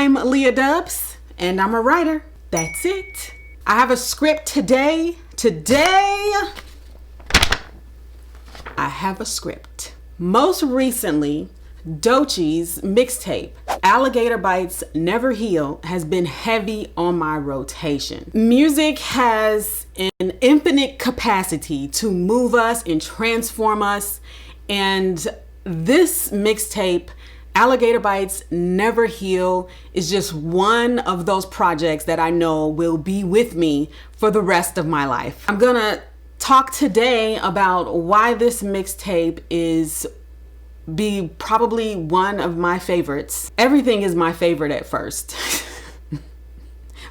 I'm Leah Dubs, and I'm a writer. That's it. I have a script today. I have a script. Most recently, Doechii's mixtape, Alligator Bites Never Heal, has been heavy on my rotation. Music has an infinite capacity to move us and transform us, and this mixtape, Alligator Bites Never Heal, is just one of those projects that I know will be with me for the rest of my life. I'm gonna talk today about why this mixtape is probably one of my favorites. Everything is my favorite at first.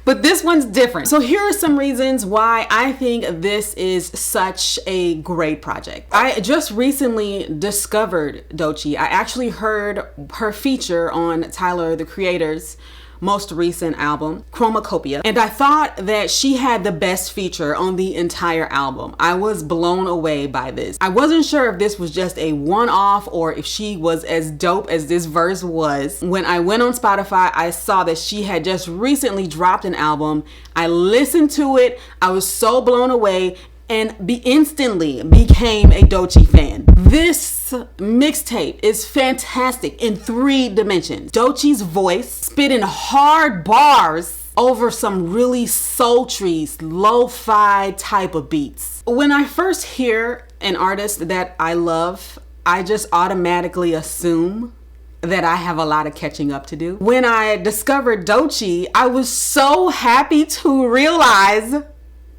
But this one's different. So here are some reasons why I think this is such a great project. I just recently discovered Doechii. I actually heard her feature on Tyler, the Creator's most recent album, Chromacopia, and I thought that she had the best feature on the entire album. I was blown away by this. I wasn't sure if this was just a one-off or if she was as dope as this verse was. When I went on Spotify, I saw that she had just recently dropped an album. I listened to it. I was so blown away and instantly became a Doechii fan. This mixtape is fantastic in 3 dimensions. Doechii's voice spitting hard bars over some really sultry, lo-fi type of beats. When I first hear an artist that I love, I just automatically assume that I have a lot of catching up to do. When I discovered Doechii, I was so happy to realize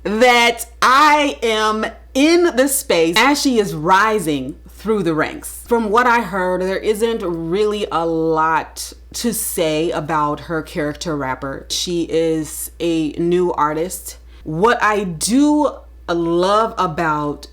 that I am in the space as she is rising through the ranks. From what I heard, there isn't really a lot to say about her character rapper. She is a new artist. What I do love about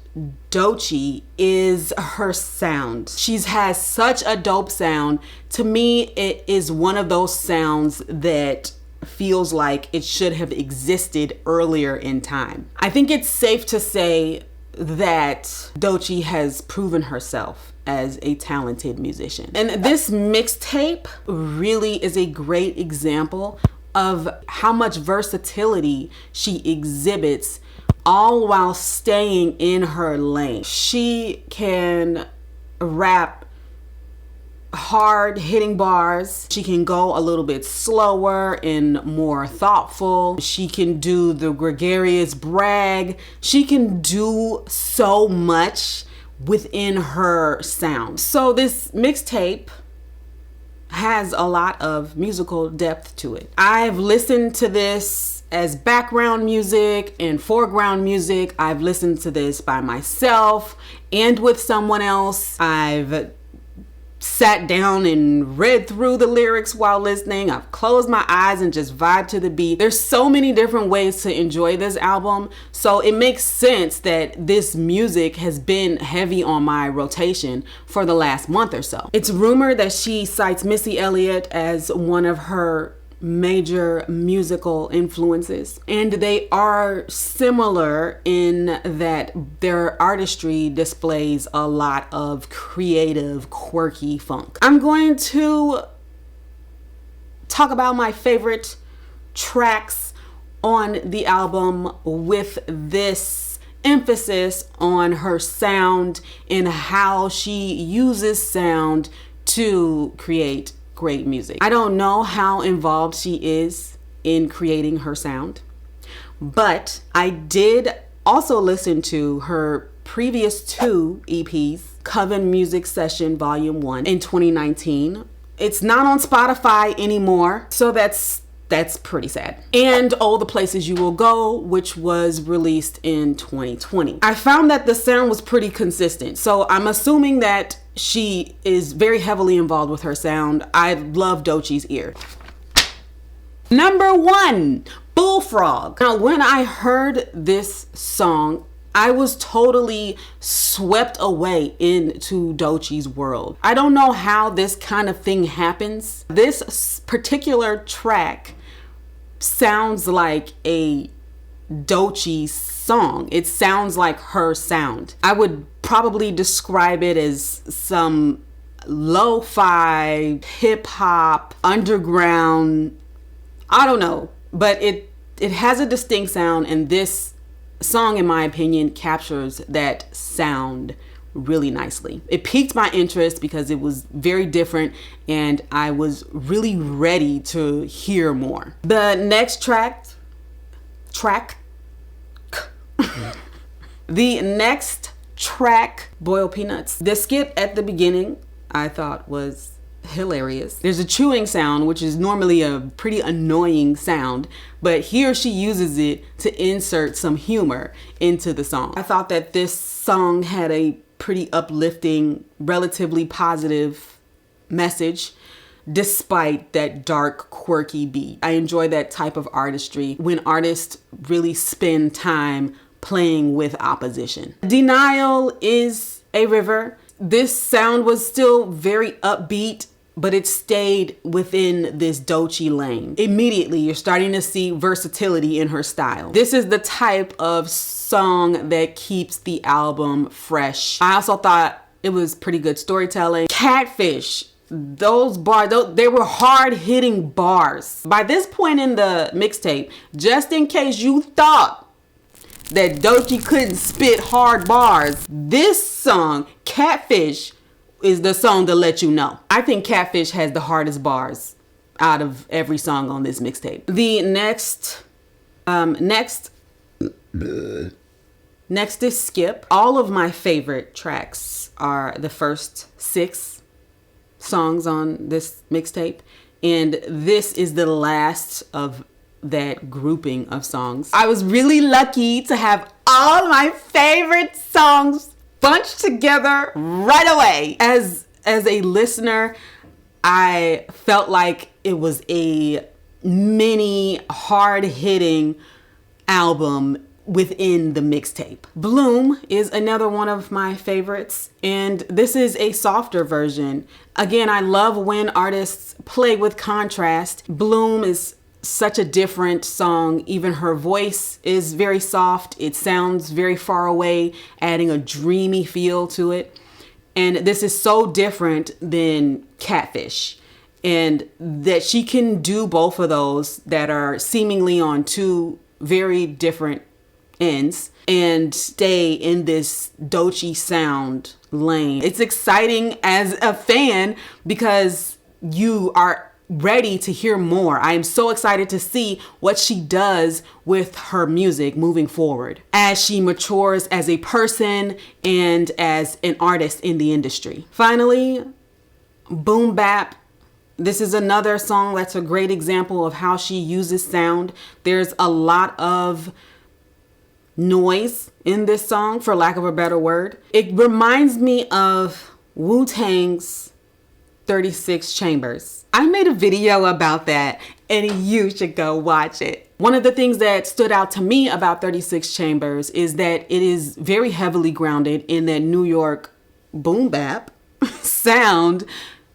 Doechii is her sound. She has such a dope sound. To me, it is one of those sounds that feels like it should have existed earlier in time. I think it's safe to say that Doechii has proven herself as a talented musician. And this mixtape really is a great example of how much versatility she exhibits, all while staying in her lane. She can rap hard hitting bars. She can go a little bit slower and more thoughtful. She can do the gregarious brag. She can do so much within her sound. So this mixtape has a lot of musical depth to it. I've listened to this as background music and foreground music. I've listened to this by myself and with someone else. I've sat down and read through the lyrics while listening. I've closed my eyes and just vibed to the beat. There's so many different ways to enjoy this album, so it makes sense that this music has been heavy on my rotation for the last month or so. It's rumored that she cites Missy Elliott as one of her major musical influences, and they are similar in that their artistry displays a lot of creative, quirky funk. I'm going to talk about my favorite tracks on the album with this emphasis on her sound and how she uses sound to create great music. I don't know how involved she is in creating her sound, but I did also listen to her previous 2 EPs, Coven Music Session Volume 1 in 2019. It's not on Spotify anymore, so that's pretty sad. And All the Places You Will Go, which was released in 2020. I found that the sound was pretty consistent, so I'm assuming that she is very heavily involved with her sound. I love Doechii's ear. Number 1, BULLFROG. Now, when I heard this song, I was totally swept away into Doechii's world. I don't know how this kind of thing happens. This particular track sounds like a Doechii song. It sounds like her sound. I would probably describe it as some lo-fi, hip-hop, underground, I don't know, but it has a distinct sound, and this song, in my opinion, captures that sound really nicely. It piqued my interest because it was very different and I was really ready to hear more. The next track, Boil Peanuts. The skip at the beginning I thought was hilarious. There's a chewing sound, which is normally a pretty annoying sound, but here she uses it to insert some humor into the song. I thought that this song had a pretty uplifting, relatively positive message despite that dark, quirky beat. I enjoy that type of artistry when artists really spend time playing with opposition. Denial is a river. This sound was still very upbeat, but it stayed within this Doechii lane. Immediately, you're starting to see versatility in her style. This is the type of song that keeps the album fresh. I also thought it was pretty good storytelling. Catfish, those bars, they were hard-hitting bars. By this point in the mixtape, just in case you thought that Doechii couldn't spit hard bars, this song, Catfish, is the song to let you know. I think Catfish has the hardest bars out of every song on this mixtape. The next is Skip. All of my favorite tracks are the first 6 songs on this mixtape, and this is the last of that grouping of songs. I was really lucky to have all my favorite songs bunched together right away. As a listener, I felt like it was a mini hard-hitting album within the mixtape. Bloom is another one of my favorites, and this is a softer version. Again, I love when artists play with contrast. Bloom is such a different song. Even her voice is very soft. It sounds very far away, adding a dreamy feel to it. And this is so different than Catfish, and that she can do both of those that are seemingly on 2 very different ends and stay in this Doechii Sound lane. It's exciting as a fan because you are ready to hear more. I am so excited to see what she does with her music moving forward as she matures as a person and as an artist in the industry. Finally, Boom Bap. This is another song that's a great example of how she uses sound. There's a lot of noise in this song, for lack of a better word. It reminds me of Wu-Tang's 36 Chambers. I made a video about that and you should go watch it. One of the things that stood out to me about 36 Chambers is that it is very heavily grounded in that New York boom bap sound,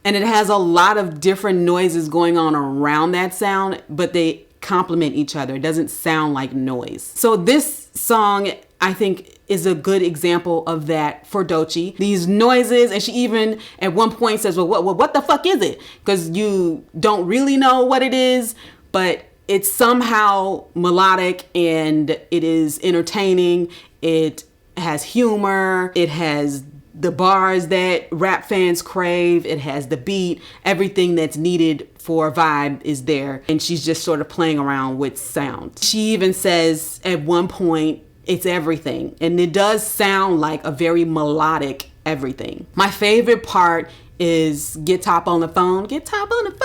and it has a lot of different noises going on around that sound, but they complement each other. It doesn't sound like noise. So this song, I think, is a good example of that for Doechii. These noises, and she even at one point says, well, what the fuck is it? Because you don't really know what it is, but it's somehow melodic and it is entertaining. It has humor. It has the bars that rap fans crave. It has the beat. Everything that's needed for a vibe is there. And she's just sort of playing around with sound. She even says at one point, it's everything. And it does sound like a very melodic everything. My favorite part is get top on the phone. Get top on the phone.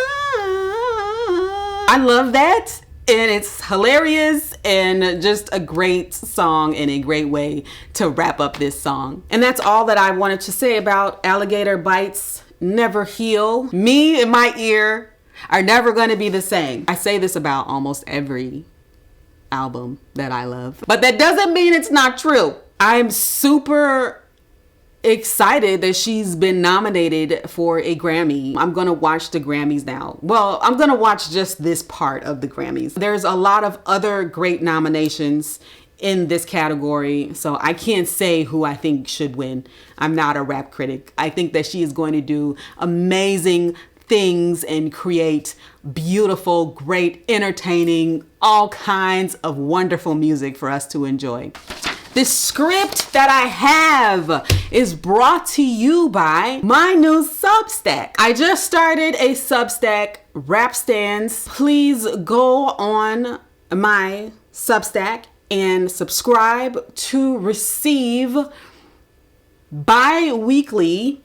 I love that. And it's hilarious and just a great song and a great way to wrap up this song. And that's all that I wanted to say about Alligator Bites Never Heal. Me and my ear are never going to be the same. I say this about almost every album that I love, but that doesn't mean it's not true. I'm super excited that she's been nominated for a Grammy. I'm gonna watch the Grammys now. Well, I'm gonna watch just this part of the Grammys. There's a lot of other great nominations in this category, so I can't say who I think should win. I'm not a rap critic. I think that she is going to do amazing things and create beautiful, great, entertaining, all kinds of wonderful music for us to enjoy. This script that I have is brought to you by my new Substack. I just started a Substack, Rap Stands. Please go on my Substack and subscribe to receive bi-weekly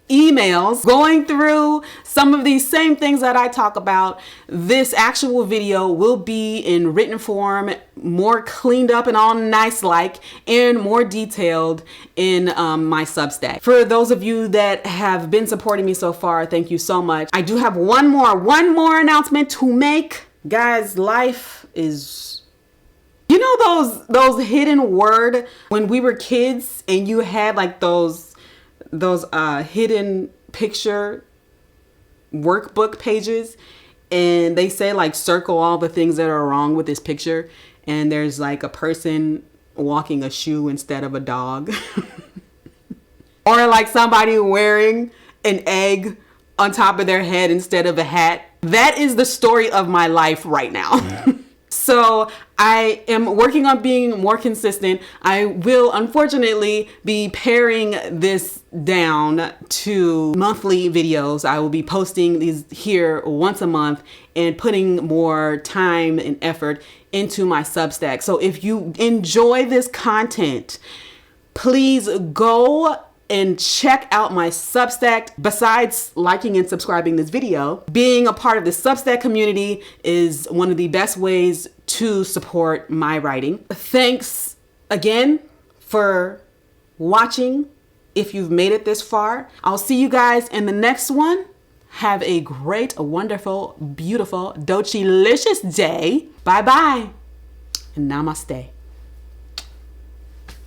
emails going through some of these same things that I talk about. This actual video will be in written form, more cleaned up and all nice like, and more detailed in my Substack. For those of you that have been supporting me so far, thank you so much. I do have one more announcement to make. Guys, life is, you know, those hidden word when we were kids and you had like those hidden picture workbook pages, and they say like circle all the things that are wrong with this picture, and there's like a person walking a shoe instead of a dog or like somebody wearing an egg on top of their head instead of a hat. That is the story of my life right now. So I am working on being more consistent. I will unfortunately be paring this down to monthly videos. I will be posting these here once a month and putting more time and effort into my Substack. So if you enjoy this content, please go and check out my Substack. Besides liking and subscribing this video, being a part of the Substack community is one of the best ways to support my writing. Thanks again for watching. If you've made it this far, I'll see you guys in the next one. Have a great, wonderful, beautiful, Doechii-licious day. Bye-bye and namaste.